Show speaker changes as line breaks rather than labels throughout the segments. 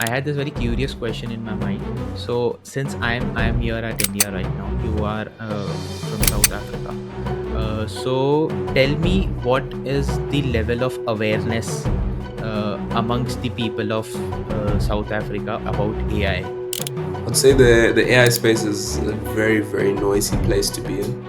I had this very curious question in my mind. So since I'm here at India right now, you are from South Africa. So tell me, what is the level of awareness amongst the people of South Africa about AI?
I'd say the AI space is a very, very noisy place to be in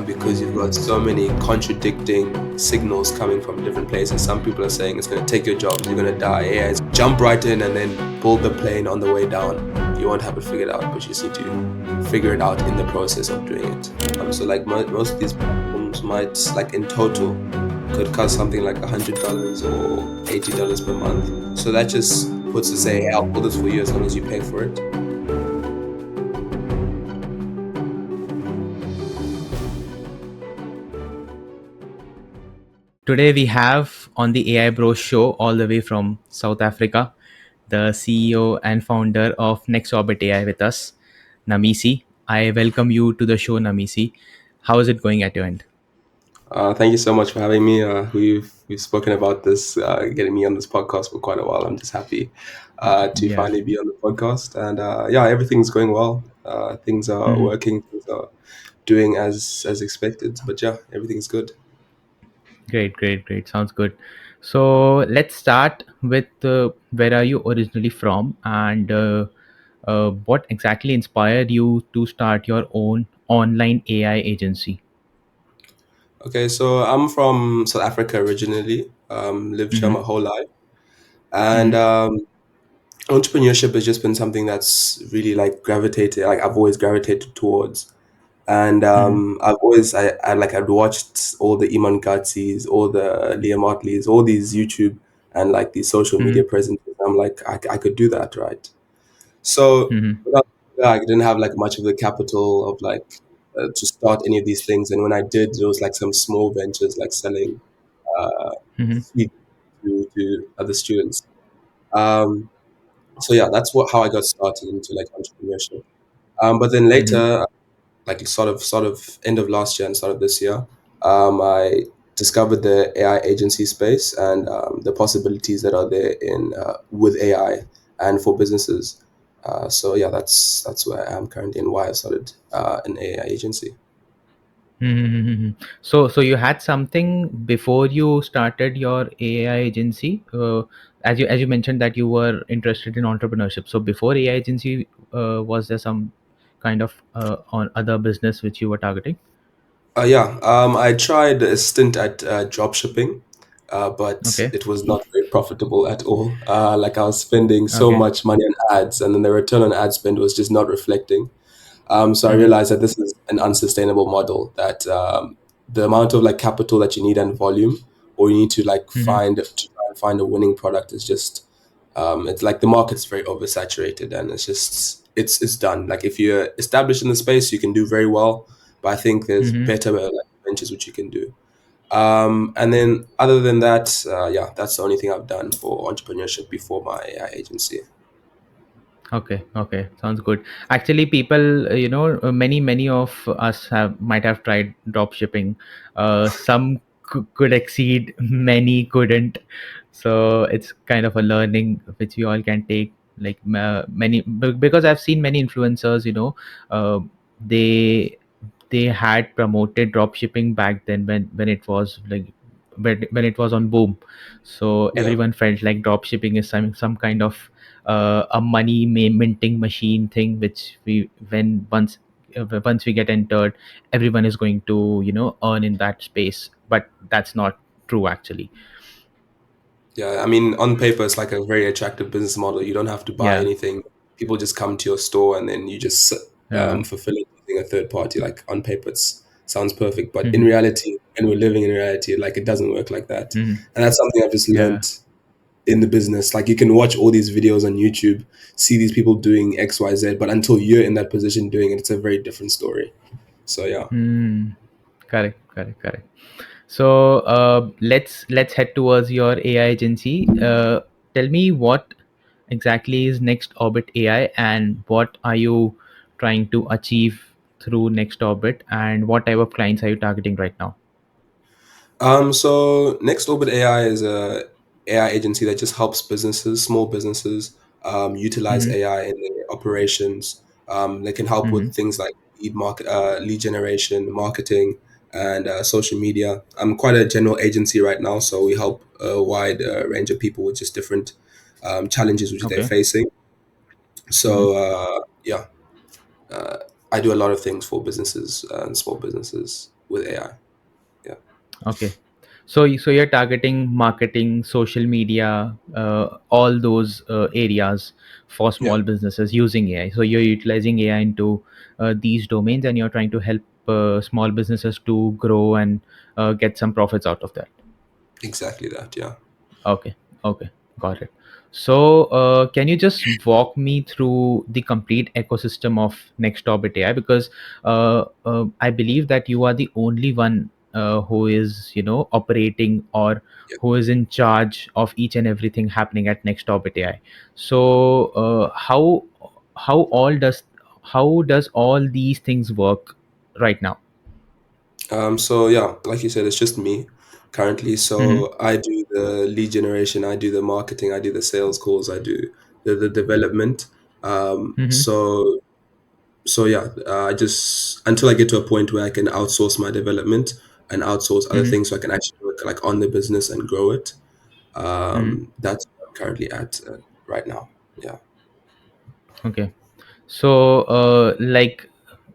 because you've got so many contradicting signals coming from different places. Some people are saying it's going to take your jobs, you're going to die. AI is jump right in and then build the plane on the way down. You won't have it figured out, but you just need to figure it out in the process of doing it. So, like most of these platforms might, like in total, could cost something like $100 or $80 per month. So that just puts to say, hey, I'll build this for you as long as you pay for it.
Today we have on the AIBROS Show, all the way from South Africa, the CEO and founder of NextOrbit AI with us, Namisi. I welcome you to the show, Namisi. How is it going at your end?
Thank you so much for having me. We've spoken about this, getting me on this podcast for quite a while. I'm just happy to
Yeah.
finally be on the podcast, and yeah, everything's going well. Things are
Mhm.
working. Things are doing as expected. But yeah, everything's good.
Great, great, great. Sounds good. So let's start with where are you originally from, and what exactly inspired you to start your own online AI agency?
Okay, so I'm from South Africa originally. Lived here
Mm-hmm.
my whole life, and
Mm-hmm.
entrepreneurship has just been something that's really like gravitated. Like I've always gravitated towards. And
Mm-hmm.
I'd watched all the Iman Gatsis, all the Liam Otleys, all these YouTube and like these social media
Mm-hmm.
presentations. I'm like, I could do that, right? So
Mm-hmm.
without- yeah, I didn't have like much of the capital of like to start any of these things. And when I did, there was like some small ventures like selling uh,
Mm-hmm.
feed to other students. Um, so yeah, that's how I got started into like entrepreneurship. But then
Mm-hmm.
later like sort of end of last year and start of this year, I discovered the AI agency space and the possibilities that are there in with AI and for businesses. So yeah, that's where I am currently and why I started an AI agency.
Mm-hmm. So you had something before you started your AI agency. As you mentioned that you were interested in entrepreneurship. So before AI agency, was there some kind of on other business which you were targeting?
Yeah, I tried a stint at dropshipping, but
Okay.
it was not very profitable at all. Like I was spending so
Okay.
much money on ads, and then the return on ad spend was just not reflecting. So I
Mm-hmm.
realized that this is an unsustainable model. That the amount of like capital that you need and volume, or you need to like
Mm-hmm.
try and find a winning product is just it's like the market's very oversaturated and it's done. Like if you're established in the space, you can do very well, but I think there's
Mm-hmm.
better like ventures which you can do. And then other than that, yeah, that's the only thing I've done for entrepreneurship before my agency.
Okay, okay, sounds good. Actually, people, many of us have might have tried drop shipping. Some could exceed, many couldn't. So it's kind of a learning which we all can take. Like because I've seen many influencers, uh, they they had promoted drop shipping back then when it was like when it was on boom. So
Yeah.
everyone felt like drop shipping is some kind of a money minting machine thing, which we when once we get entered, everyone is going to earn in that space, but that's not true actually.
Yeah, I mean, on paper, it's like a very attractive business model. You don't have to buy
Yeah.
anything. People just come to your store and then you just
Yeah.
fulfill it using a third party. Like on paper, it sounds perfect, but in
Hmm.
reality, and we're living in reality, like it doesn't work like that.
Hmm.
And that's something I've just
Yeah.
learned in the business. Like you can watch all these videos on YouTube, see these people doing X, Y, Z, but until you're in that position doing it, it's a very different story. So yeah.
Mm. Correct, correct, correct. So let's head towards your AI agency. Tell me, what exactly is Next Orbit AI, and what are you trying to achieve through Next Orbit, and what type of clients are you targeting right now?
So NextOrbit AI is a AI agency that just helps businesses, small businesses, utilize
Mm-hmm.
AI in their operations. They can help
Mm-hmm.
with things like lead generation, marketing, and social media. I'm quite a general agency right now, so we help a wide range of people with just different challenges which they're
Okay.
facing.
Mm-hmm.
So yeah, uh, I do a lot of things for businesses and small businesses with AI. Yeah,
Okay. So you're targeting marketing, social media, all those areas for
yeah,
small businesses using AI. So you're utilizing AI into these domains, and you're trying to help small businesses to grow and get some profits out of that.
exactly that. Yeah.
Okay, okay, got it. So, can you just walk me through the complete ecosystem of NextOrbit AI? Because I believe that you are the only one who is, operating or who is in charge of each and everything happening at NextOrbit AI. So, how all does how does all these things work right now?
So yeah, like you said, it's just me currently.
Mm-hmm,
So I do the lead generation, I do the marketing, I do the sales calls, I do the development. Um,
mm-hmm,
so so yeah, I just until I get to a point where I can outsource my development and outsource other
mm-hmm,
things, so I can actually work like on the business and grow it.
mm-hmm.
That's where I'm currently at right now. Yeah.
Okay. So,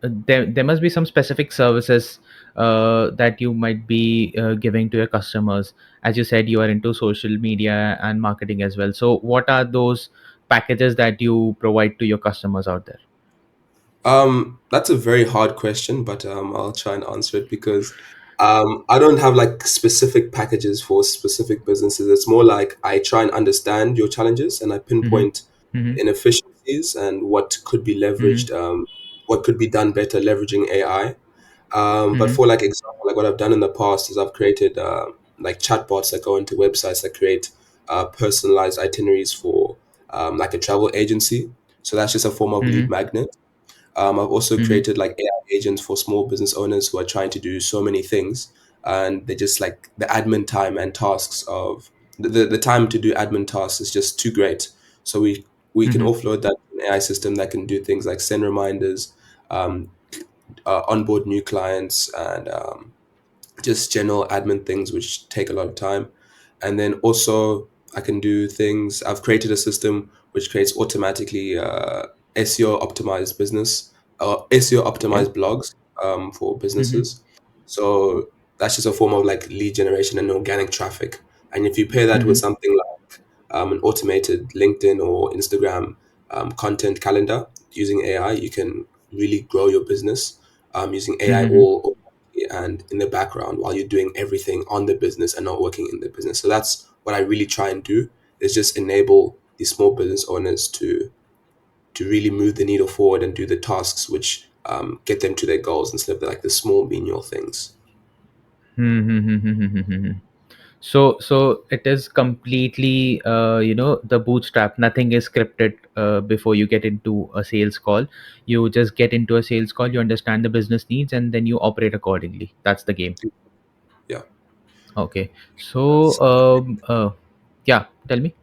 there must be some specific services that you might be giving to your customers. As you said, you are into social media and marketing as well. So, what are those packages that you provide to your customers out there?
That's a very hard question, but I'll try and answer it because I don't have like specific packages for specific businesses. It's more like I try and understand your challenges and I
Mm-hmm.
pinpoint
Mm-hmm.
inefficiencies and what could be
Mm-hmm.
leveraged, what could be done better leveraging AI. But
Mm-hmm.
for like example, like what I've done in the past is I've created like chatbots that go into websites that create personalized itineraries for like a travel agency. So that's just a form of lead
Mm-hmm.
magnet. I've also
Mm-hmm.
created like AI agents for small business owners who are trying to do so many things, and they just like the admin time and tasks of the time to do admin tasks is just too great. So we can
Mm-hmm.
offload that to an AI system that can do things like send reminders, um, onboard new clients, and just general admin things which take a lot of time. And then also I can do things. I've created a system which creates automatically SEO optimized SEO
Okay.
optimized blogs for
Mm-hmm.
businesses. So that's just a form of like lead generation and organic traffic. And if you pair that with
Mm-hmm.
something like an automated LinkedIn or Instagram content calendar using AI, you can really grow your business using AI
Mm-hmm.
all and in the background while you're doing everything on the business and not working in the business. So that's what I really try and do is just enable these small business owners to really move the needle forward and do the tasks which get them to their goals instead of like the small menial things.
Mm-hmm. So it is completely, the bootstrap. Nothing is scripted before you get into a sales call. You just get into a sales call. You understand the business needs, and then you operate accordingly. That's the game.
Yeah,
Okay. So,
that's
yeah. Tell me.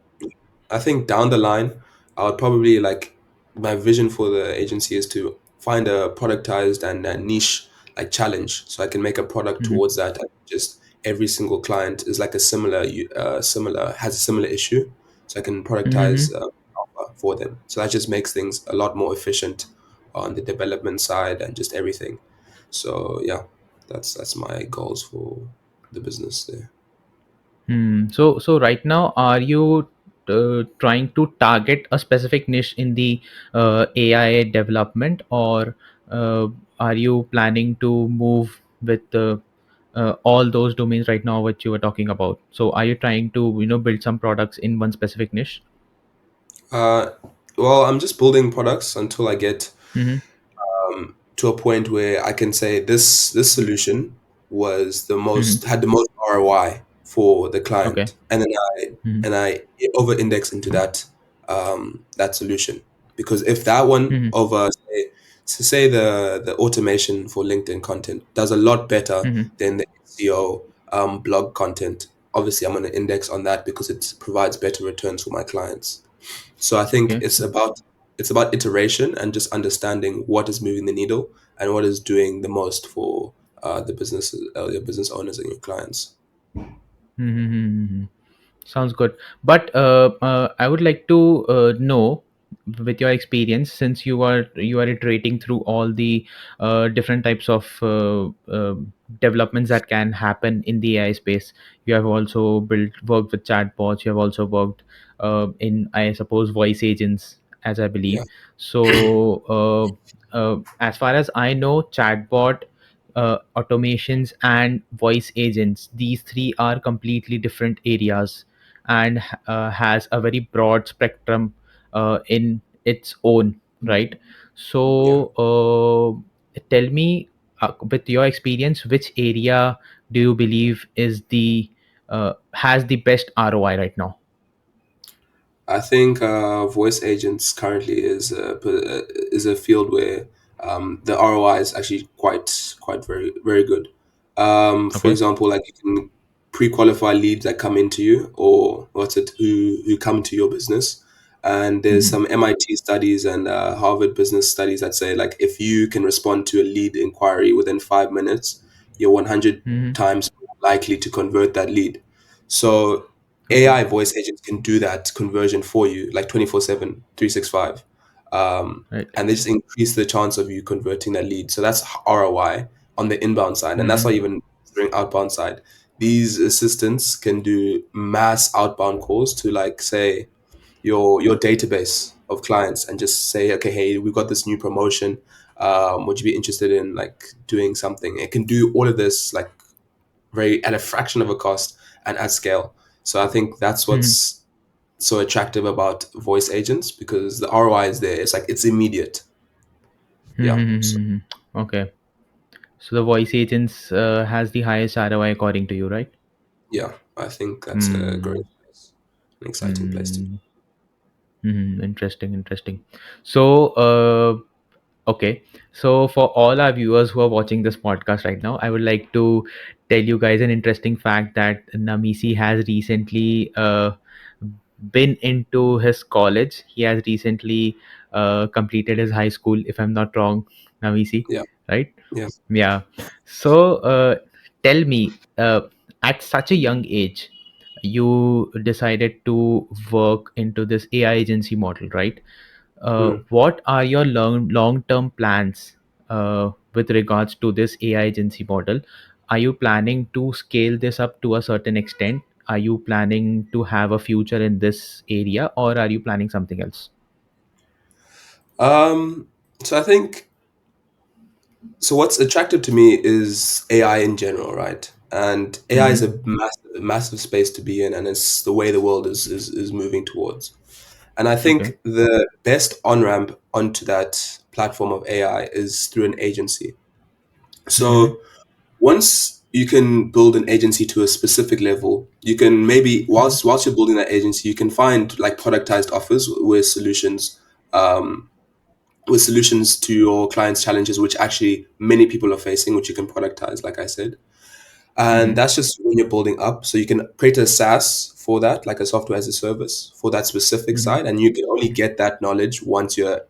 I think down the line, I would probably like my vision for the agency is to find a productized and a niche like challenge, so I can make a product
Mm-hmm.
towards that. And just every single client is like a similar has a similar issue, so I can
Mm-hmm.
productize offer for them. So that just makes things a lot more efficient on the development side and just everything. So yeah, that's my goals for the business there.
So right now, are you trying to target a specific niche in the AI development, or uh, are you planning to move with all those domains right now, what you were talking about? So are you trying to build some products in one specific niche?
Uh, well, I'm just building products until I get
Mm-hmm.
to a point where I can say this solution was the
Mm-hmm.
most had the most ROI for the
Okay.
client, and then
Mm-hmm.
I over index into that solution because if that one
Mm-hmm.
over say the automation for LinkedIn content does a lot better
Mm-hmm.
than the SEO blog content, obviously I'm going to index on that because it provides better returns for my clients. So I think
Okay.
it's about iteration and just understanding what is moving the needle and what is doing the most for your business owners and your clients.
Mm-hmm. Sounds good. But I would like to know, with your experience, since you are iterating through all the different types of developments that can happen in the AI space. You have also worked with chatbots. You have also worked in, I suppose, voice agents, as I believe.
Yeah,
So, as far as I know, chatbot, automations, and voice agents, these three are completely different areas, and has a very broad spectrum in its own right.
yeah.
So tell me, with your experience, which area do you believe is the has the best ROI right now?
I think voice agents currently is a field where the ROI is actually quite very good. For
Okay.
example, like you can pre-qualify leads that come into you, or what's it who come into your business. And there's
Hmm.
some MIT studies and Harvard business studies that say like if you can respond to a lead inquiry within 5 minutes, you're 100
Hmm.
times more likely to convert that lead. So
Okay.
AI voice agents can do that conversion for you like 24/7, 365.
Right.
And they just increase the chance of you converting that lead. So that's ROI on the inbound side. And that's
Hmm.
not even during outbound side. These assistants can do mass outbound calls to like say your database of clients and just say, okay, hey, we've got this new promotion. Would you be interested in like doing something? It can do all of this like very at a fraction of a cost and at scale. So I think that's
Hmm.
what's so attractive about voice agents because the ROI is there. It's like it's immediate. Yeah. So
Hmm. Okay. So the voice agents has the highest ROI according to you, right?
yeah, I think that's a
Hmm.
great place, an exciting place to be.
Hmm. Interesting, interesting. So, okay. So, for all our viewers who are watching this podcast right now, I would like to tell you guys an interesting fact that Namisi has recently been into his college. He has recently completed his high school, if I'm not wrong, Namisi,
Yeah.
right?
Yeah.
Yeah. So, tell me, at such a young age, you decided to work into this AI agency model, right?
Mm.
What are your long term plans with regards to this AI agency model? Are you planning to scale this up to a certain extent? Are you planning to have a future in this area, or are you planning something else?
Um, so I think so. What's attractive to me is AI in general, right? And AI is
Hmm.
a massive space to be in, and it's the way the world is moving towards. And I
Okay.
think the best on ramp onto that platform of AI is through an agency.
Hmm.
So once you can build an agency to a specific level, you can maybe whilst you're building that agency, you can find like productized offers um, with solutions to your clients' challenges, which actually many people are facing, which you can productize, like I said. And
Hmm.
that's just when you're building up. So you can create a SaaS for that, like a software as a service for that specific
Hmm.
side, and you can only get that knowledge once you're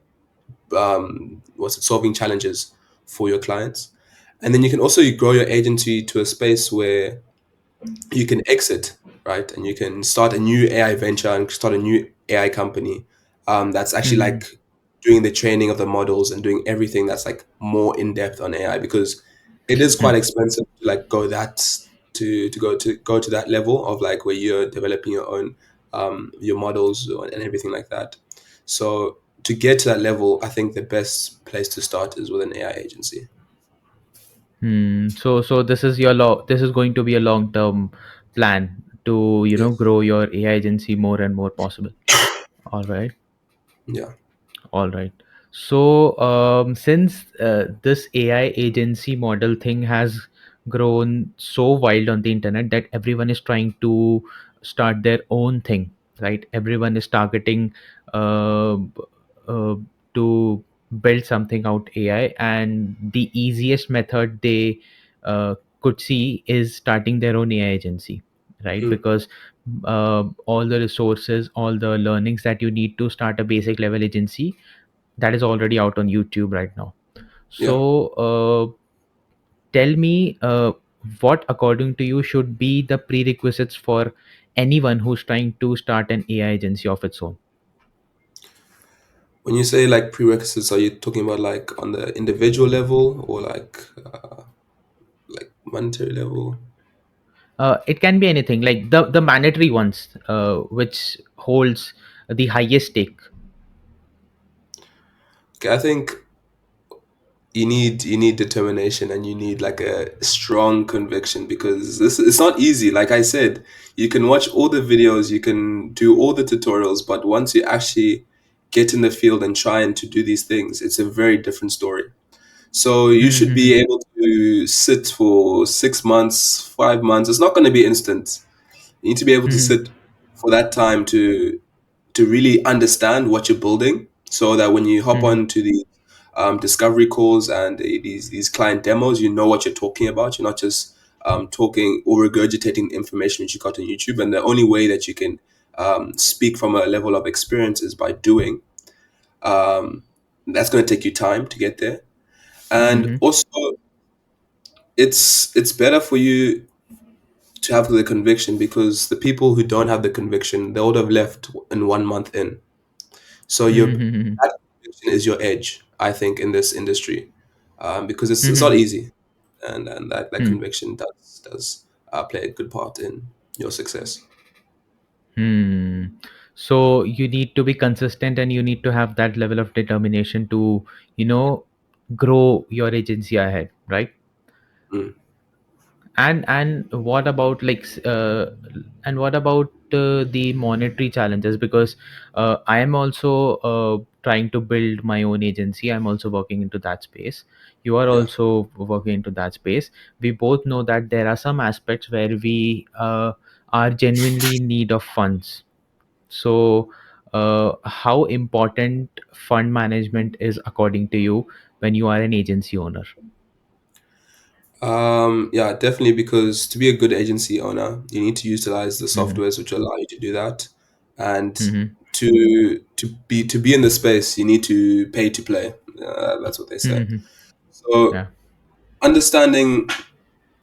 solving challenges for your clients. And then you can also grow your agency to a space where you can exit, right? And you can start a new AI venture and start a new AI company that's actually
Hmm.
like doing the training of the models and doing everything that's like more in depth on AI because it is
Hmm.
quite expensive to like go to that level of like where you're developing your models and everything like that. So to get to that level, I think the best place to start is with an AI agency.
So this is this is going to be a long term plan to
Yeah,
grow your AI agency more and more possible. All right.
yeah,
All right. So, since this AI agency model thing has grown so wild on the internet that everyone is trying to start their own thing, right? Everyone is targeting b- uh, to build something out AI, and the easiest method they could see is starting their own AI agency, right?
mm,
Because all the resources, all the learnings that you need to start a basic level agency, that is already out on YouTube right now. So
Yeah.
tell me, what according to you should be the prerequisites for anyone who's trying to start an AI agency of its own?
When you say like prerequisites, are you talking about like on the individual level or like monetary level?
It can be anything, like the mandatory ones, which holds the highest stake.
Okay, I think you need determination and you need like a strong conviction because this it's not easy. Like I said, you can watch all the videos, you can do all the tutorials, but once you actually get in the field and trying to do these things, it's a very different story. So you should be
Mm-hmm.
able to sit for 6 months, 5 months. It's not going to be instant. You need to be able to
Mm-hmm.
sit for that time to really understand what you're building, so that when you hop
Mm-hmm.
on to the discovery calls and these client demos, you know what you're talking about. You're not just talking or regurgitating the information which you got on YouTube. And the only way that you can speak from a level of experience is by doing. Um, that's going to take you time to get there, and
Mm-hmm.
also it's better for you to have the conviction, because the people who don't have the conviction, they would have left in 1 month in. So your
Mm-hmm.
that conviction is your edge, I think, in this industry, because it's not
Mm-hmm.
easy, and that conviction does play a good part in your success.
Hmm. So you need to be consistent and you need to have that level of determination to, you know, grow your agency ahead, right?
Mm,
And what about and what about the monetary challenges? Because I am also trying to build my own agency. I'm also working into that space. You are
yeah.
also working into that space. We both know that there are some aspects where we are genuinely in need of funds. So how important fund management is according to you when you are an agency owner?
Yeah, definitely, because to be a good agency owner, you need to utilize the
Mm-hmm.
softwares which allow you to do that. And
Mm-hmm.
to be in the space, you need to pay to play. That's what they say.
Mm-hmm.
So
Yeah.
understanding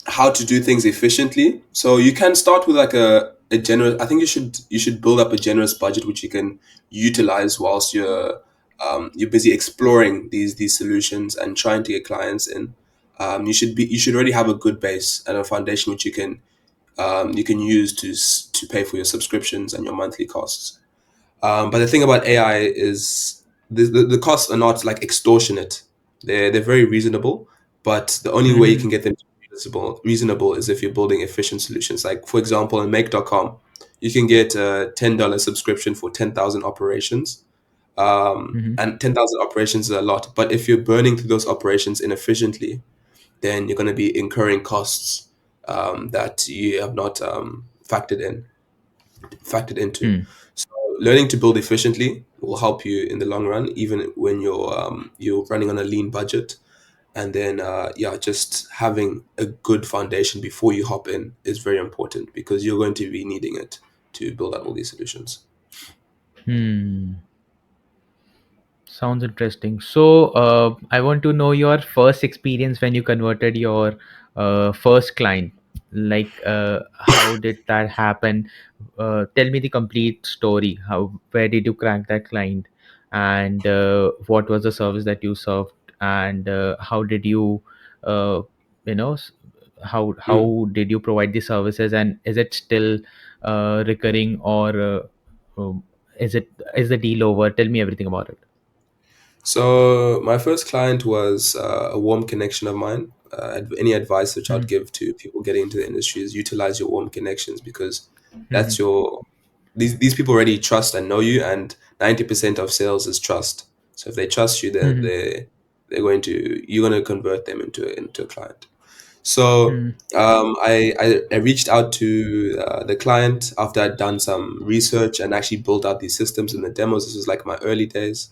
how to do things efficiently. So you can start with like a generous. I think you should build up a generous budget which you can utilize whilst you're busy exploring these solutions and trying to get clients in. You should already have a good base and a foundation which you can use to pay for your subscriptions and your monthly costs. But the thing about AI is the costs are not like extortionate. They're very reasonable, but the only way you
Mhm,
can get them to be reasonable is if you're building efficient solutions. Like for example, on Make.com, you can get a $10 subscription for 10,000 operations.
mhm,
And 10,000 operations is a lot. But if you're burning through those operations inefficiently, then you're going to be incurring costs that you have not factored into.
hmm,
So learning to build efficiently will help you in the long run, even when you're running on a lean budget. And then yeah, just having a good foundation before you hop in is very important, because you're going to be needing it to build out all these solutions.
hmm. Sounds interesting. So, I want to know your first experience when you converted your first client. Like, how did that happen? Tell me the complete story. Where did you crack that client, and what was the service that you served, and how did you, uh, you know, s-
Mm.
how did you provide the services, and is it still recurring, or is the deal over? Tell me everything about it.
So my first client was a warm connection of mine. Any advice which I'd
Mhm,
give to people getting into the industry is utilize your warm connections, because
mhm,
that's your these people already trust and know you, and 90% of sales is trust. So if they trust you, then
mhm,
you're going to convert them into a client. So
mhm,
I reached out to the client after I'd done some research and actually built out these systems and the demos. This was like my early days,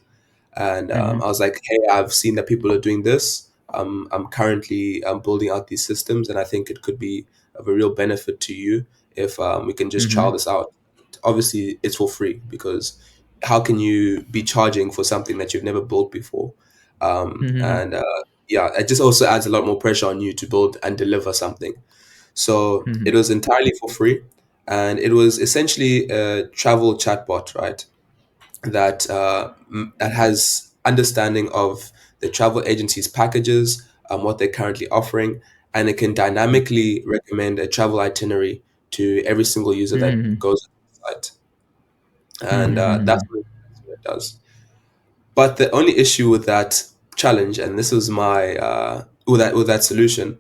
and
mhm,
I was like, "Hey, I've seen that people are doing this. I'm currently building out these systems, and I think it could be of a real benefit to you if we can just trial
Mhm.
this out. Obviously, it's for free because how can you be charging for something that you've never built before?
Mhm.
And yeah, it just also adds a lot more pressure on you to build and deliver something. So it
Mhm.
was entirely for free, and it was essentially a travel chatbot, right? That has understanding of the travel agency's packages, what they're currently offering, and it can dynamically recommend a travel itinerary to every single user that
Mhm.
goes to the site, and
Mhm.
that's what it does. But the only issue with that challenge, and this was my with that solution,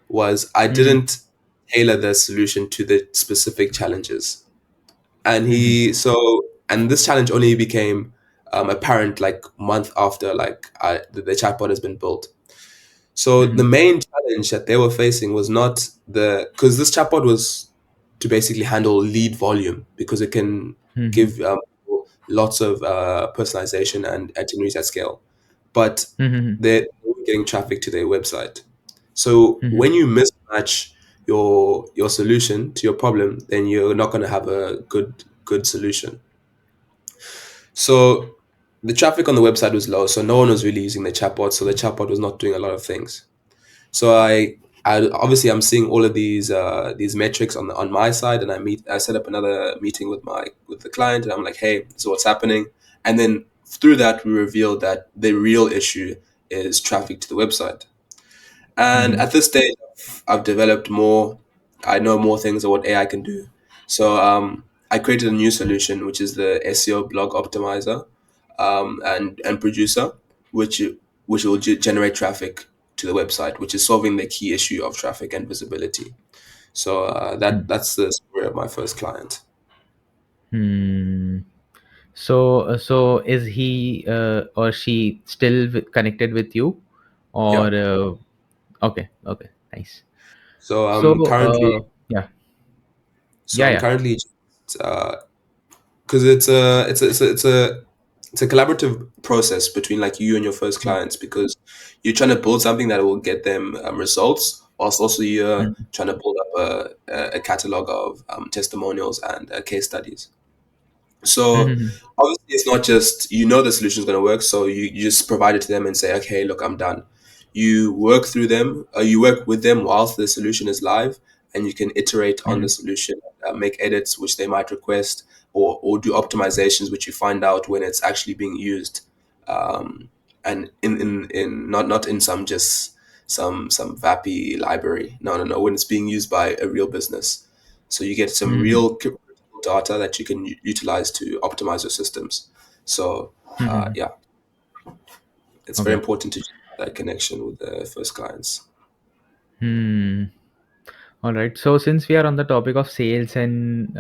was I
Mhm.
didn't tailor the solution to the specific challenges. And
Mhm.
and this challenge only became apparent like month after the chatbot has been built. So the
Mhm.
main challenge that they were facing was not the because this chatbot was to basically handle lead volume because it can
Mhm.
give lots of personalization and itineraries at scale, but
Mhm.
they're getting traffic to their website. So
Mhm.
when you mismatch your solution to your problem, then you're not going to have a good solution. So the traffic on the website was low, so no one was really using the chatbot. So the chatbot was not doing a lot of things. So I obviously I'm seeing all of these metrics on my side, and I set up another meeting with the client, and I'm like, hey, this is what's happening, and then through that we revealed that the real issue is traffic to the website. And
Mhm.
at this stage, I've developed more. I know more things of what AI can do. So I created a new solution, which is the SEO blog optimizer and producer, which which will generate traffic to the website, which is solving the key issue of traffic and visibility. So that's the story of my first client.
Hmm. So is he or she still connected with you, or
Yeah.
okay, okay, nice.
So
So yeah, yeah,
I'm
yeah.
currently just, because it's a collaborative process between like you and your first
Mm,
clients because you're trying to build something that will get them results whilst also you're
mm,
trying to build up a catalog of testimonials and case studies. So
mhm,
obviously, it's not just you know the solution is going to work, so you just provide it to them and say, okay, look, I'm done. You work through them, you work with them whilst the solution is live, and you can iterate on the
mhm,
solution, make edits which they might request, or do optimizations which you find out when it's actually being used, and in not in some just some Vapi library. No, when it's being used by a real business, so you get some
mhm,
real data that you can utilize to optimize your systems. So
mhm.
yeah, it's very
Okay.
important to have that connection with the first clients.
Hmm. All right. So since we are on the topic of sales and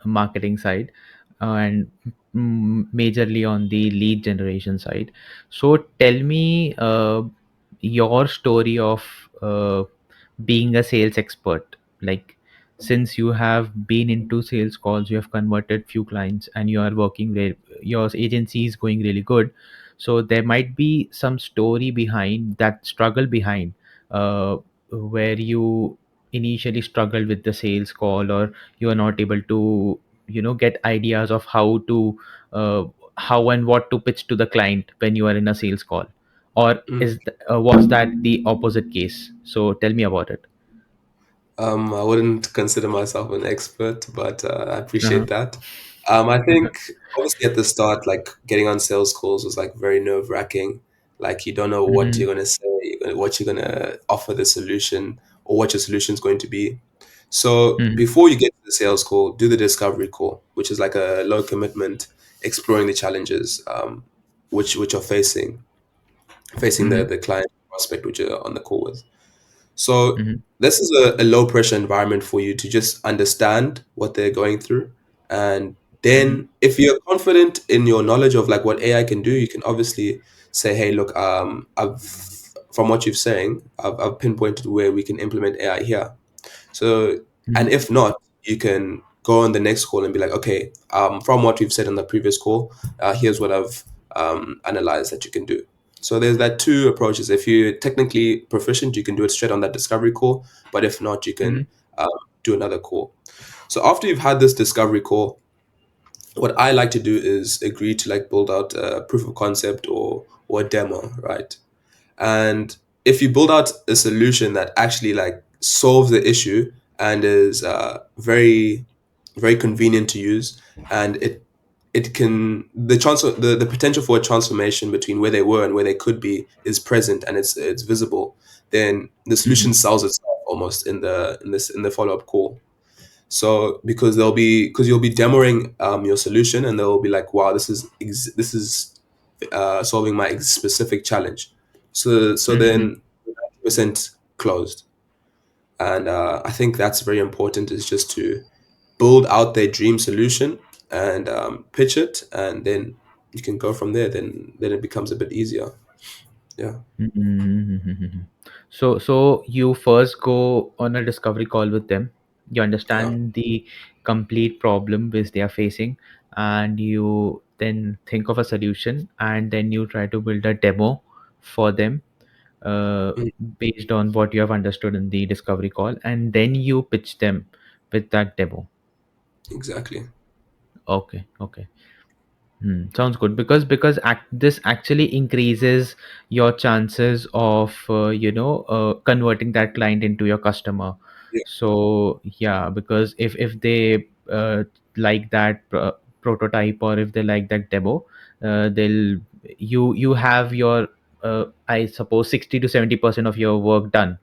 marketing side, and majorly on the lead generation side, so tell me your story of being a sales expert. Like, since you have been into sales calls, you have converted few clients, and you are working your agency is going really good. So there might be some story behind that struggle behind. Where you initially struggled with the sales call, or you are not able to get ideas of uh, how and what to pitch to the client when you are in a sales call, or was that the opposite case? So tell me about it.
I wouldn't consider myself an expert, but I
Uh-huh.
appreciate that. I think obviously at the start, like getting on sales calls was like very nerve wracking. Like you don't know what
Mhm.
you're gonna say, what you're gonna offer the solution, or what your solution is going to be. So
Mhm.
before you get to the sales call, do the discovery call, which is like a low commitment, exploring the challenges which are facing
Mhm.
the client prospect which you're on the call with. So
Mhm.
this is a low pressure environment for you to just understand what they're going through. And
Mhm.
then if you're confident in your knowledge of like what AI can do, you can obviously say, hey, look, I've from what you're saying, I've pinpointed where we can implement AI here. So, and
Mhm.
if not, you can go on the next call and be like, okay, from what we've said on the previous call, here's what I've analyzed that you can do. So there's that two approaches. If you're technically proficient, you can do it straight on that discovery call. But if not, you can
Mhm.
um, do another call. So after you've had this discovery call, what I like to do is agree to like build out a proof of concept or a demo, right? And if you build out a solution that actually like solves the issue and is very convenient to use, and it can the potential for a transformation between where they were and where they could be is present and it's visible, then the
Mhm.
solution sells itself almost in the follow-up call. So because you'll be demoing your solution, and they'll be like, wow, this is solving my specific challenge. So
Mhm.
then 90% closed. And I think that's very important, is just to build out their dream solution and pitch it, and then you can go from there. Then it becomes a bit easier. Yeah.
Mhm. So you first go on a discovery call with them. You
Yeah.
understand the complete problem which they are facing, and you then think of a solution, and then you try to build a demo for them, uh,
Mm,
based on what you have understood in the discovery call, and then you pitch them with that demo.
exactly.
Okay, okay. Sounds good, because this actually increases your chances of converting that client into your customer.
Yeah.
So yeah, because if they like that prototype, or if they like that demo, they'll you have your I suppose 60 to 70% of your work done.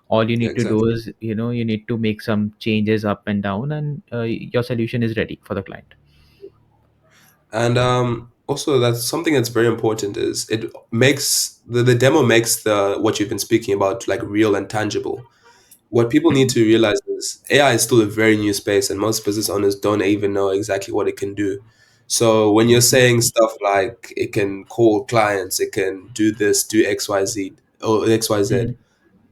All you
Yeah.
need to
Exactly.
do is, you need to make some changes up and down, and your solution is ready for the client.
And also, that's something that's very important, is it makes the demo makes the what you've been speaking about like real and tangible. What people need to realize is AI is still a very new space, and most business owners don't even know exactly what it can do. So when you're
Mhm.
saying stuff like it can call clients, it can do this, do XYZ or XYZ,
Mhm.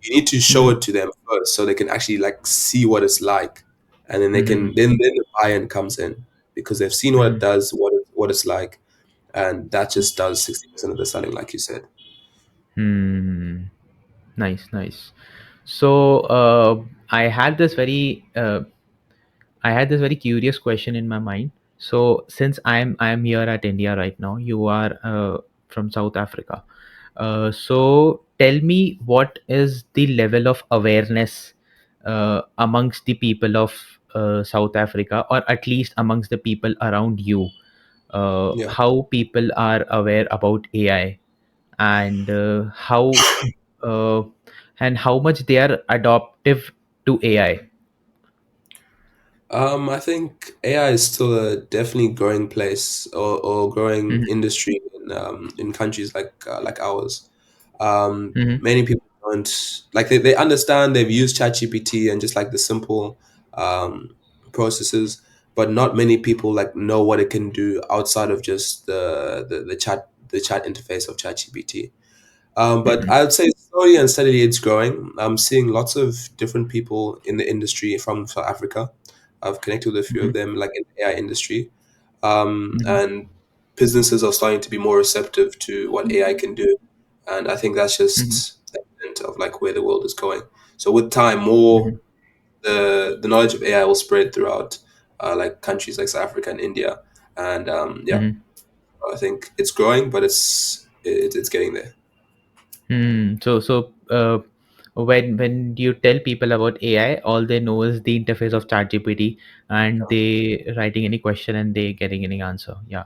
you need to show
Mhm.
it to them first so they can actually like see what it's like, and then they
Mhm.
can then the buy-in comes in, because they've seen what it
Mhm.
does, what it's like, and that just does 60% of the selling, like you said.
Hmm. Nice, nice. So I had this very curious question in my mind. So since I'm here at India right now, you are from South Africa. So tell me, what is the level of awareness amongst the people of South Africa, or at least amongst the people around you?
Yeah.
How people are aware about AI, and uh, how much they are adaptive to AI.
I think AI is still a definitely growing place, or growing
Mhm.
industry in countries like ours.
Mhm.
Many people don't like, they understand, they've used ChatGPT and just like the simple um, processes, but not many people like know what it can do outside of just the chat interface of ChatGPT. But
Mhm.
I would say slowly and steadily it's growing. I'm seeing lots of different people in the industry from South Africa. I've connected with a few of
Mhm.
them, like in the AI industry,
Mhm.
and businesses are starting to be more receptive to what AI can do. And I think that's
Mhm.
just evident of like where the world is going. So with time, more
Mhm.
the knowledge of AI will spread throughout like countries like South Africa and India. And yeah,
Mhm.
I think it's growing, but it's getting there.
So when you tell people about AI, all they know is the interface of ChatGPT, and they writing any question and they getting any answer. Yeah.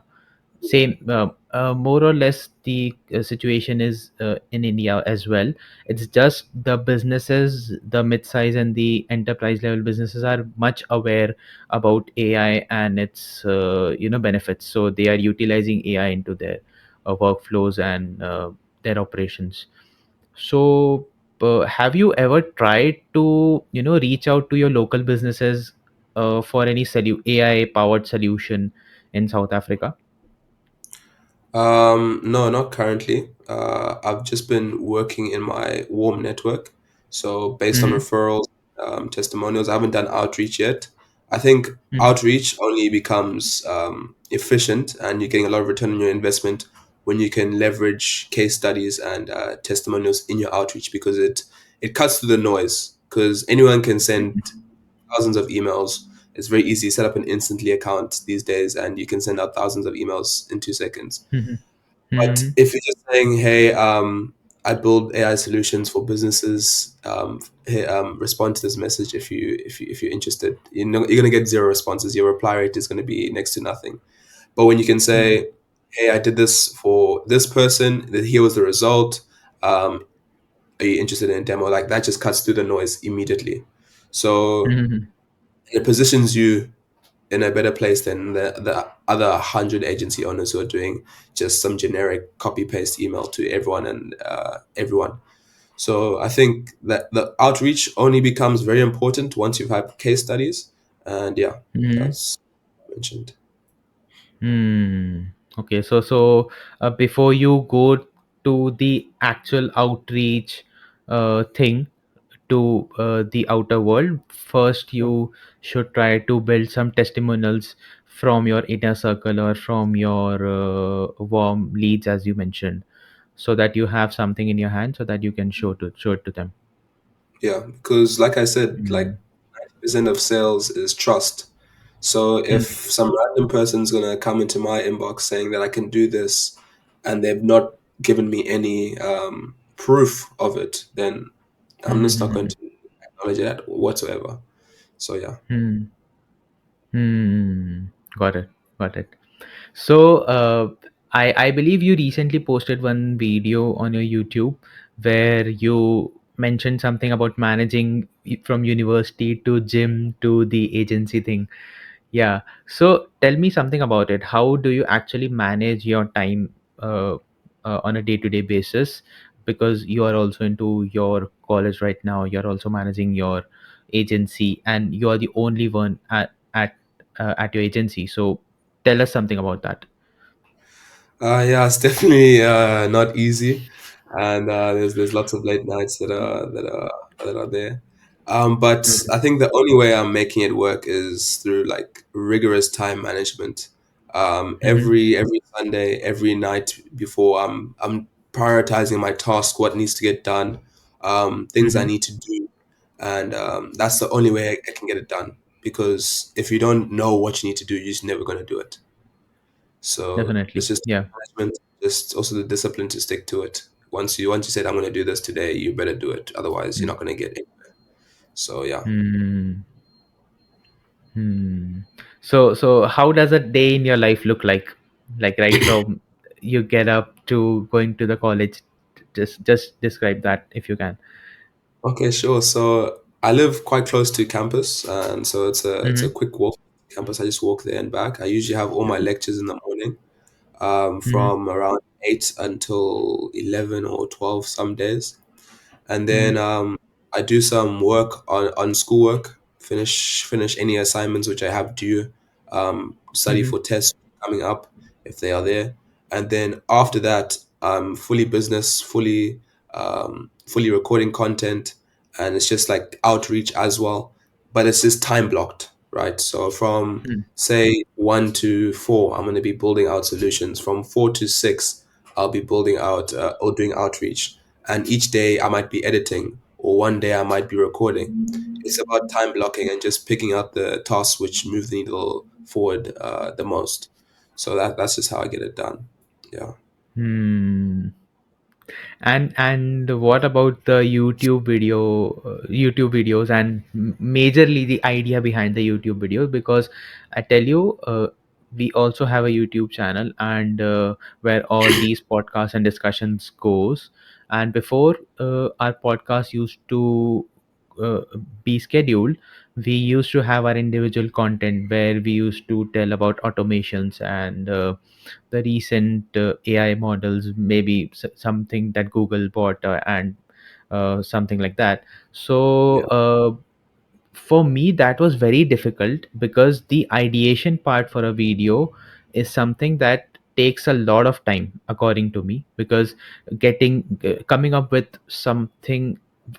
Same, more or less the situation is in India as well. It's just the businesses, the mid-size and the enterprise level businesses, are much aware about AI and its benefits, so they are utilizing AI into their workflows and their operations. So have you ever tried to reach out to your local businesses for any AI powered solution in South Africa?
No, not currently. I've just been working in my warm network. So based on
Mhm.
referrals, testimonials, I haven't done outreach yet. I think
Mhm.
outreach only becomes efficient, and you're getting a lot of return on your investment when you can leverage case studies and testimonials in your outreach, because it cuts through the noise, because anyone can send thousands of emails. It's very easy. Set up an instantly account these days, and you can send out thousands of emails in 2 seconds.
Mhm.
But
Mhm.
if you're just saying, "Hey, I build AI solutions for businesses. Hey, respond to this message if you're interested." You're gonna get zero responses. Your reply rate is gonna be next to nothing. But when you can
Mhm.
say, "Hey, I did this for this person. Here was the result. Um, are you interested in a demo?" Like that just cuts through the noise immediately. So
Mhm.
it positions you in a better place than the other 100 agency owners who are doing just some generic copy paste email to everyone and everyone. So I think that the outreach only becomes very important once you've had case studies. And yeah,
Mhm.
that's mentioned.
Hmm. Okay. So before you go to the actual outreach thing to the outer world, first you should try to build some testimonials from your inner circle or from your warm leads, as you mentioned, so that you have something in your hand so that you can show it to them.
Yeah, because like I said, like
Hmm.
90% of sales is trust. So if
Hmm.
some random person's gonna come into my inbox saying that I can do this, and they've not given me any proof of it, then I'm just not going
Hmm.
to acknowledge it whatsoever. So yeah.
Hmm. Hmm. Got it. Got it. So I believe you recently posted one video on your YouTube where you mentioned something about managing from university to gym to the agency thing. Yeah. So tell me something about it. How do you actually manage your time on a day-to-day basis? Because you are also into your college right now. You're also managing your agency, and you are the only one at your agency. So tell us something about that.
Yeah, it's definitely not easy, and there's lots of late nights that are there. But
Mhm.
I think the only way I'm making it work is through like rigorous time management.
Mhm.
Every Sunday, every night before, I'm prioritizing my task, what needs to get done, things I
Mhm.
need to do, and that's the only way I can get it done. Because if you don't know what you need to do, you're just never going to do it. So it's
Definitely.
just
Yeah.
management, just also the discipline to stick to it. Once you said I'm going to do this today, you better do it. Otherwise, you're
Mm.
not going to get it. So yeah.
Hmm. Hmm. So how does a day in your life look like? Like right from you get up to going to the college. Just describe that if you can.
Okay, sure. So I live quite close to campus, and so it's a
Mm-hmm.
quick walk to campus. I just walk there and back. I usually have all my lectures in the morning,
Mm-hmm.
from around 8 until 11 or 12 some days. And
Mm-hmm.
then I do some work on schoolwork, finish any assignments which I have due, study
Mm-hmm.
for tests coming up if they are there, and then after that I'm fully business, fully recording content, and it's just like outreach as well, but it's just time blocked, right? So from say 1 to 4, I'm going to be building out solutions. From 4 to 6, I'll be building out or doing outreach, and each day I might be editing, or one day I might be recording. It's about time blocking and just picking out the tasks which move the needle forward the most. So that's just how I get it done. Yeah.
Hmm. And what about the YouTube videos, and majorly the idea behind the YouTube videos? Because I tell you, we also have a YouTube channel, and where all these podcasts and discussions goes. And before our podcast used to uh, be scheduled, we used to have our individual content where we used to tell about automations and the recent AI models, maybe something that Google bought, and something like that. So
Yeah.
for me, that was very difficult because the ideation part for a video is something that takes a lot of time, according to me, because coming up with something,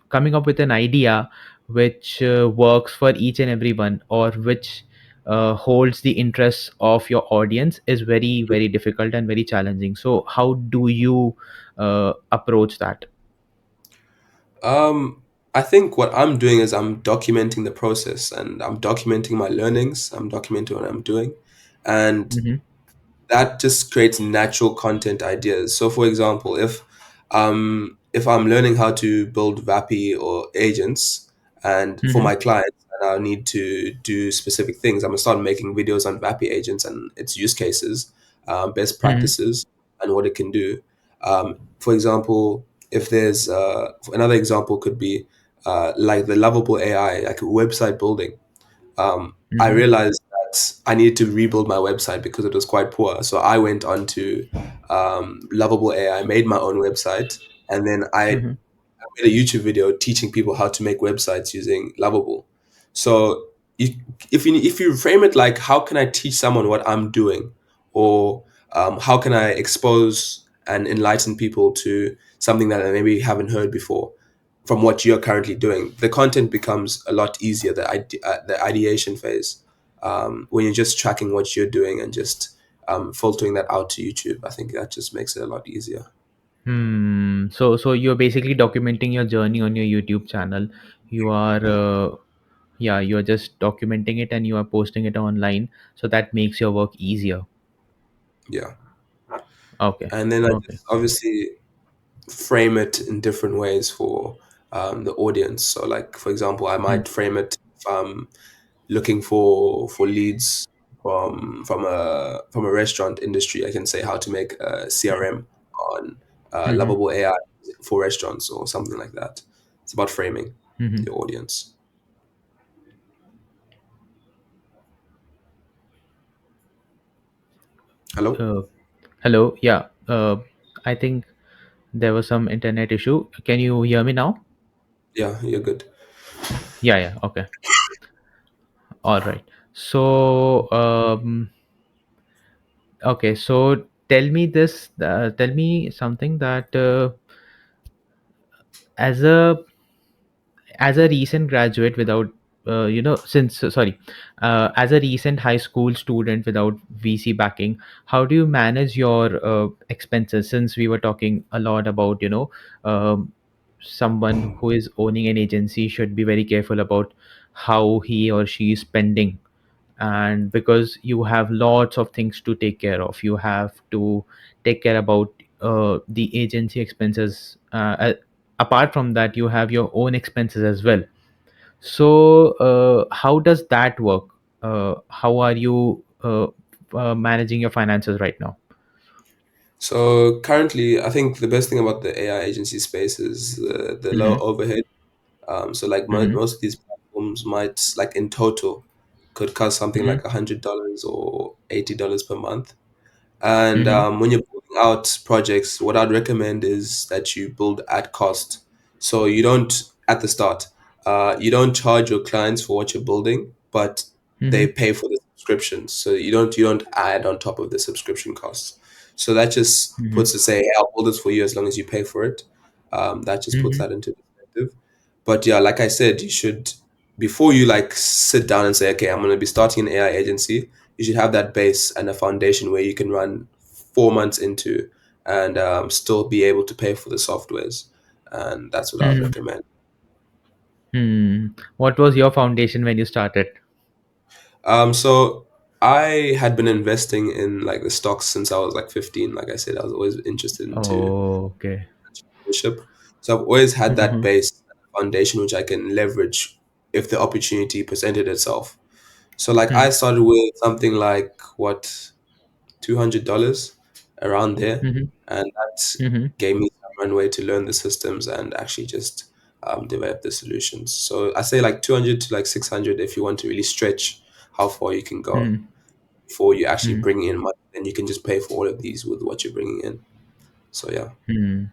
coming up with an idea which works for each and everyone, or which holds the interests of your audience, is very very difficult and very challenging. So how do you approach that?
I think what I'm doing is I'm documenting the process and I'm documenting my learnings. I'm documenting what I'm doing. And
Mm-hmm.
that just creates natural content ideas. So, for example, if I'm learning how to build Vapi or agents, and for
Mm-hmm.
my clients, and I need to do specific things, I'm gonna start making videos on Vapi agents and its use cases, best
Mm-hmm.
practices, and what it can do. For example, if there's another example could be like the lovable AI, like website building. I
Mm-hmm.
realized that I needed to rebuild my website because it was quite poor. So I went on to Lovable AI, made my own website, and then I
Mm-hmm.
made a YouTube video teaching people how to make websites using Lovable. So you, if you frame it like, how can I teach someone what I'm doing, or how can I expose and enlighten people to something that they maybe haven't heard before from what you're currently doing, the content becomes a lot easier. The ideation phase, when you're just tracking what you're doing and just filtering that out to YouTube, I think that just makes it a lot easier.
So you're basically documenting your journey on your YouTube channel. You are, yeah, you're just documenting it and you are posting it online. So that makes your work easier.
Yeah,
Okay.
and then I
Okay.
just obviously frame it in different ways for the audience. So, like for example, I
Hmm.
might frame it if I'm looking for leads from a restaurant industry. I can say how to make a CRM on
Mm-hmm.
Lovable AI for restaurants or something like that. It's about framing
Mm-hmm.
your audience. Hello.
Uh, Hello. Yeah. I think there was some internet issue. Can you hear me now?
Yeah, you're good.
Yeah. Yeah. Okay. All right. So, okay. So tell me this. Tell me something that as a recent graduate without since sorry as a recent high school student without VC backing, how do you manage your expenses? Since we were talking a lot about um, someone who is owning an agency should be very careful about how he or she is spending, and because you have lots of things to take care of, you have to take care about the agency expenses. Apart from that, you have your own expenses as well. So how does that work? How are you managing your finances right now?
So currently, I think the best thing about the AI agency space is the low
Mm-hmm.
overhead. So like
Mm-hmm.
most of these platforms might, like in total, could cost something
Mm-hmm.
like $100 or $80 per month. And
Mm-hmm.
when you're building out projects, what I'd recommend is that you build at cost. So you don't, at the start, you don't charge your clients for what you're building, but they
Mm-hmm.
pay for the subscriptions. So you don't add on top of the subscription costs. So that just
Mm-hmm.
puts to say, hey, I'll build this for you as long as you pay for it. That just puts
Mm-hmm.
that into perspective. But yeah, like I said, you should, before you like sit down and say, okay, I'm going to be starting an AI agency, you should have that base and a foundation where you can run 4 months into and still be able to pay for the softwares. And that's what I would
Mm-hmm.
recommend.
Hmm. What was your foundation when you started?
So I had been investing in like the stocks since I was like 15. Like I said, I was always interested into
Oh, okay.
entrepreneurship. So I've always had that
Mm-hmm.
base foundation which I can leverage if the opportunity presented itself. So like I started with something like what, $200 around there,
Mm-hmm.
and that
Mm-hmm.
gave me some runway to learn the systems and actually just develop the solutions. So I say like 200 to like 600 if you want to really stretch how far you can go
Mm-hmm.
before you actually
Mm-hmm.
bring in money. Then you can just pay for all of these with what you're bringing in. So yeah,
Hmm.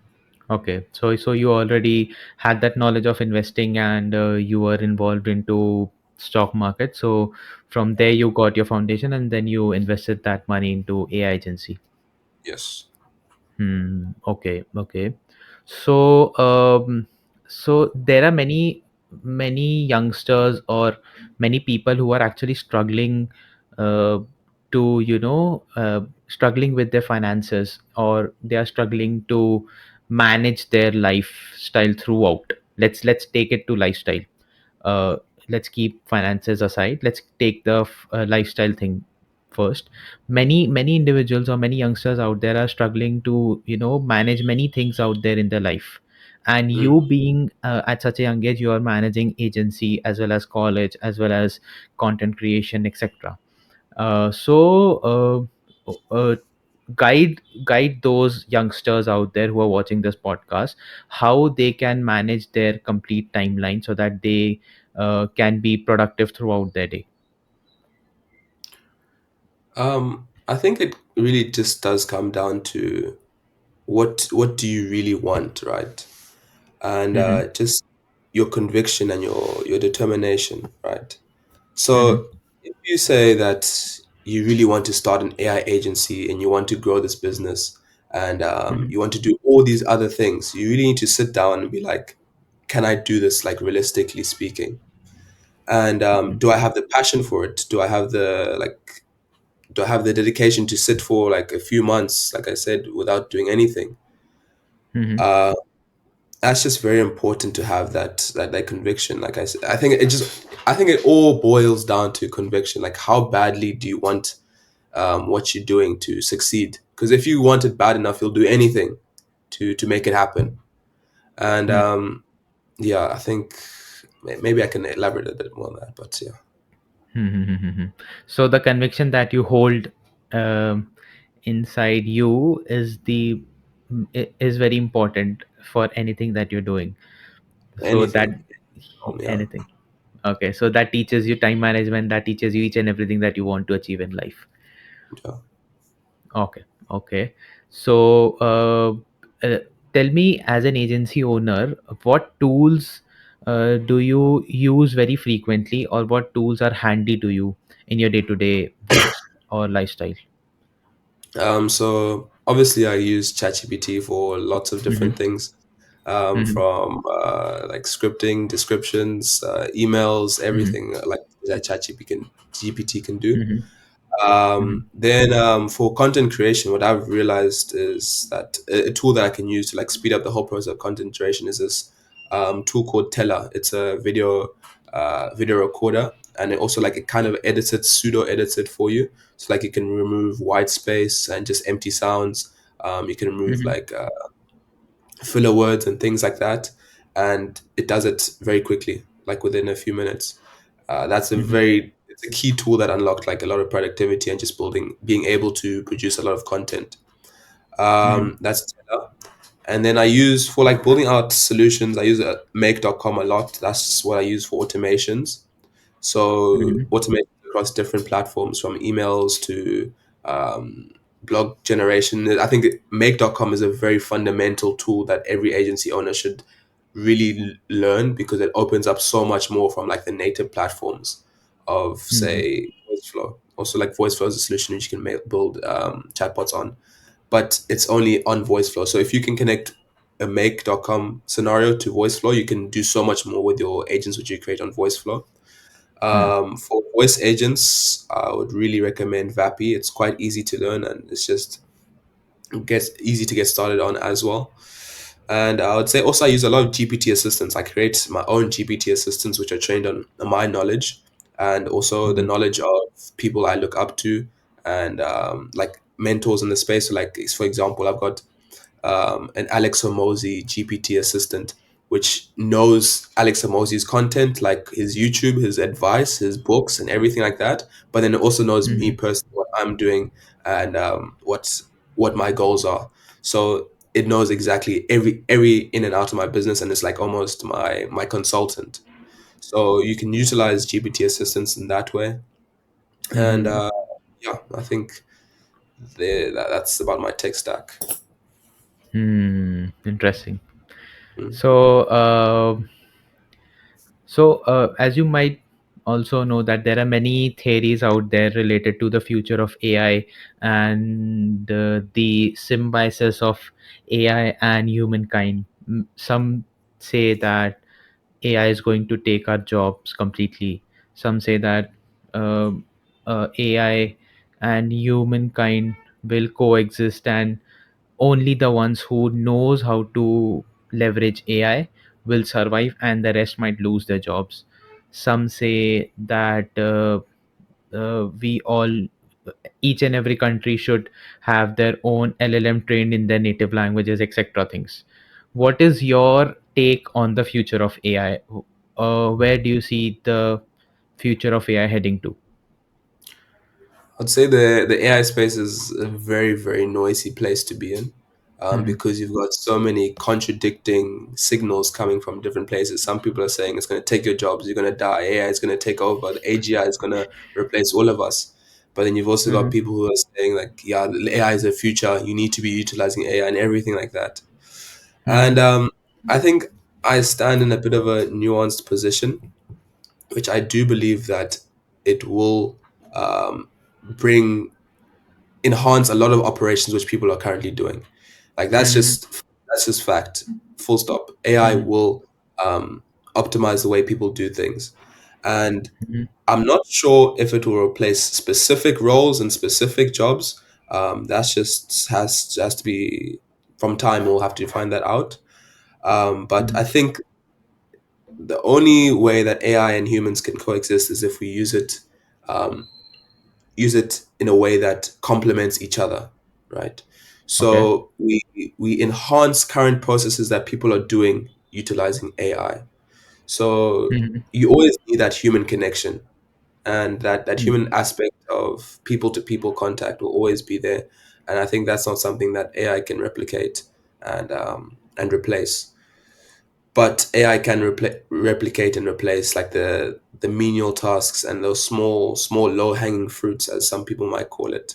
Okay, so you already had that knowledge of investing, and you were involved into stock market. So from there, you got your foundation, and then you invested that money into AI agency.
yes.
Okay. Okay. So so there are many youngsters or many people who are actually struggling uh, to struggling with their finances, or they are struggling to manage their lifestyle throughout. Let's take it to lifestyle. uh, let's keep finances aside. Let's take the lifestyle thing first. Many individuals or many youngsters out there are struggling to manage many things out there in their life. And
Mm.
you being at such a young age, you are managing agency as well as college as well as content creation, etc. So guide those youngsters out there who are watching this podcast, how they can manage their complete timeline so that they can be productive throughout their day.
I think it really just does come down to what do you really want, right? And
Mm-hmm.
just your conviction and your determination, right?
Mm-hmm.
So if you say that you really want to start an AI agency and you want to grow this business and
Mm-hmm.
you want to do all these other things, you really need to sit down and be like, can I do this, like realistically speaking? And do I have the passion for it? Do I have the dedication to sit for like a few months, like I said, without doing anything?
Mm-hmm.
Uh, that's just very important to have that conviction. Like I said, I think it all boils down to conviction. Like how badly do you want what you're doing to succeed? Because if you want it bad enough, you'll do anything to make it happen. And yeah, I think maybe I can elaborate a bit more on that. But yeah,
Mm-hmm. So the conviction that you hold um, inside you is very important for anything that you're doing. So that
anything. Yeah,
anything. Okay, so that teaches you time management, that teaches you each and everything that you want to achieve in life.
yeah.
Okay, okay. So, uh, tell me, as an agency owner, what tools do you use very frequently, or what tools are handy to you in your day-to-day work or lifestyle?
So obviously, I use ChatGPT for lots of
Mm-hmm.
different things,
Mm-hmm.
from like scripting, descriptions, emails,
Mm-hmm.
everything like that GPT can do.
Mm-hmm.
Then for content creation, what I've realized is that a tool that I can use to like speed up the whole process of content creation is this tool called Teller. It's a video recorder, and it also like it kind of pseudo edits it for you. So like you can remove white space and just empty sounds. You can remove
Mm-hmm.
like filler words and things like that, and it does it very quickly, like within a few minutes. That's a
Mm-hmm.
very it's a key tool that unlocked like a lot of productivity and just being able to produce a lot of content.
Mm-hmm.
That's Teller. And then I use for like building out solutions. I use make.com a lot. That's what I use for automations. So
Mm-hmm.
automation across different platforms from emails to um, blog generation. I think make.com is a very fundamental tool that every agency owner should really learn because it opens up so much more from like the native platforms of
Mm-hmm.
say Voiceflow. Also like Voiceflow is a solution which you can build chatbots on, but it's only on Voiceflow. So if you can connect a make.com scenario to Voiceflow, you can do so much more with your agents which you create on Voiceflow. For voice agents, I would really recommend Vapi. It's quite easy to learn and it gets easy to get started on as well. And I would say also I use a lot of GPT assistants. I create my own GPT assistants, which are trained on my knowledge and also the
Mm-hmm.
knowledge of people I look up to and like mentors in the space. So like, for example, I've got an Alex Hormozy GPT assistant, which knows Alex Hormozy's content, like his YouTube, his advice, his books, and everything like that. But then it also knows me
Mm-hmm.
personally, what I'm doing, and what my goals are. So it knows exactly every in and out of my business, and it's like almost my consultant. So you can utilize GPT assistants in that way, and
Mm-hmm.
yeah, I think that's about my tech stack.
Interesting.
Mm.
So, as you might also know, that there are many theories out there related to the future of AI and the symbiosis of AI and humankind. Some say that AI is going to take our jobs completely. Some say that AI and humankind will coexist, and only the ones who knows how to leverage AI will survive and the rest might lose their jobs. Some say that we all, each and every country should have their own LLM trained in their native languages, etc. things. What is your take on the future of AI? Where do you see the future of AI heading to?
I'd say the AI space is a very, very noisy place to be in,
Hmm.
because you've got so many contradicting signals coming from different places. Some people are saying it's going to take your jobs, you're going to die, AI is going to take over, the AGI is going to replace all of us. But then you've also got
Hmm.
people who are saying like, yeah, the AI is the future. You need to be utilizing AI and everything like that.
Hmm.
And I think I stand in a bit of a nuanced position, which I do believe that it will bring enhance a lot of operations which people are currently doing. Like
Hmm.
that's just fact. Full stop. AI
Hmm.
will optimize the way people do things, and
Hmm.
I'm not sure if it will replace specific roles and specific jobs. That's just has to be from time. We'll have to find that out. But
Hmm.
I think the only way that AI and humans can coexist is if we um, use it in a way that complements each other, right?
Okay.
So we enhance current processes that people are doing utilizing AI. So
Hmm.
you always need that human connection, and that
Hmm.
human aspect of people to people contact will always be there. And I think that's not something that AI can replicate and replace. But AI can replicate and replace like the menial tasks and those small low hanging fruits, as some people might call it.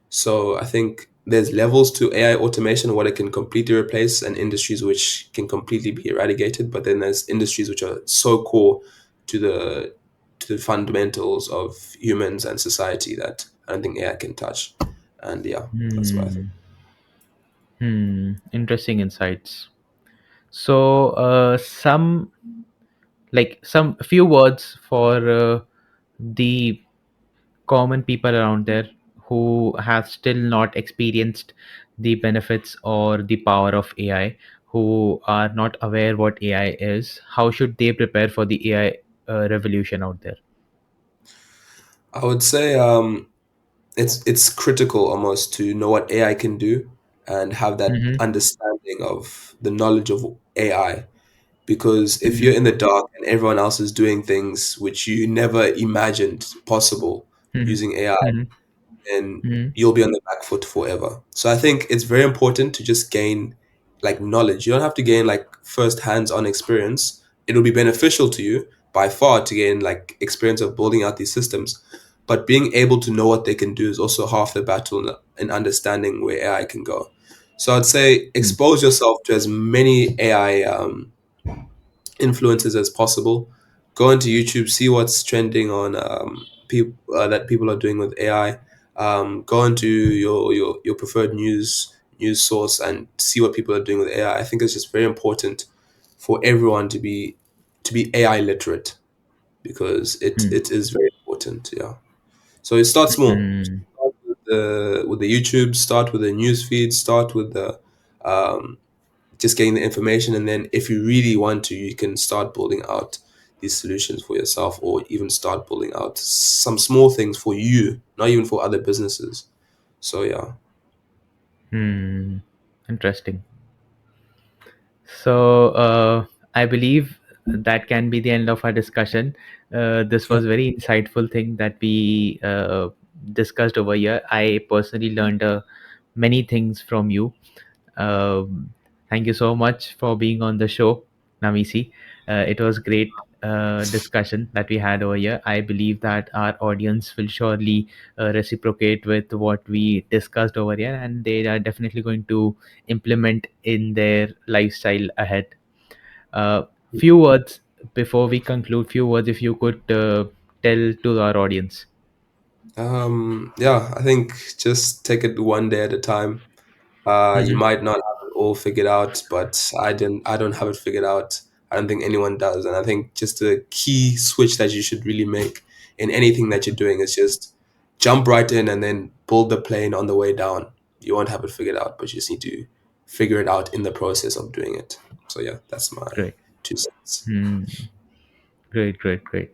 So I think there's levels to AI automation, what it can completely replace, and industries which can completely be eradicated. But then there's industries which are so core to the fundamentals of humans and society that I don't think AI can touch. And yeah, that's what I think.
Hmm. Interesting insights. So, some few words for the common people around there who have still not experienced the benefits or the power of AI, who are not aware what AI is. How should they prepare for the AI revolution out there?
I would say it's critical almost to know what AI can do and have that
Mm-hmm.
understanding of the knowledge of AI. Because if
Mm-hmm.
you're in the dark and everyone else is doing things which you never imagined possible using AI,
Mm-hmm.
then
Mm-hmm.
you'll be on the back foot forever. So I think it's very important to just gain like knowledge. You don't have to gain like first hands-on experience. It'll be beneficial to you by far to gain like experience of building out these systems. But being able to know what they can do is also half the battle in understanding where AI can go. So I'd say expose yourself to as many AI influencers as possible. Go into YouTube, see what's trending on people that people are doing with AI. Go into your preferred news source and see what people are doing with AI. I think it's just very important for everyone to be AI literate because it is very important. Yeah. So you start small.
Mm-hmm.
Start with the YouTube. Start with the news feed. Start with the um, just getting the information, and then if you really want to, you can start building out these solutions for yourself, or even start building out some small things for you, not even for other businesses. So yeah.
Hmm. Interesting. So, I believe that can be the end of our discussion. This was very insightful thing that we discussed over here. I personally learned many things from you. Thank you so much for being on the show, Namisi. It was great discussion that we had over here. I believe that our audience will surely reciprocate with what we discussed over here, and they are definitely going to implement in their lifestyle ahead. Few words before we conclude. Few words, if you could tell to our audience.
Yeah, I think just take it one day at a time. You
Hmm.
might not have it all figured out, but I don't have it figured out. I don't think anyone does. And I think just the key switch that you should really make in anything that you're doing is just jump right in and then build the plane on the way down. You won't have it figured out, but you just need to figure it out in the process of doing it. So yeah, that's my
Great.
2 cents.
Hmm. Great, great, great.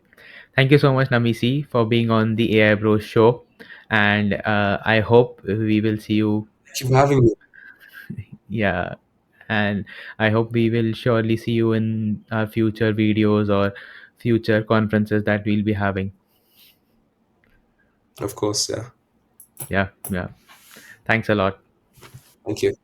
Thank you so much, Namisi, for being on the AI Bros show. And I hope we will see you.
Thank you for having me.
Yeah. And I hope we will surely see you in our future videos or future conferences that we'll be having.
Of course, yeah.
Yeah. Yeah. Thanks a lot.
Thank you.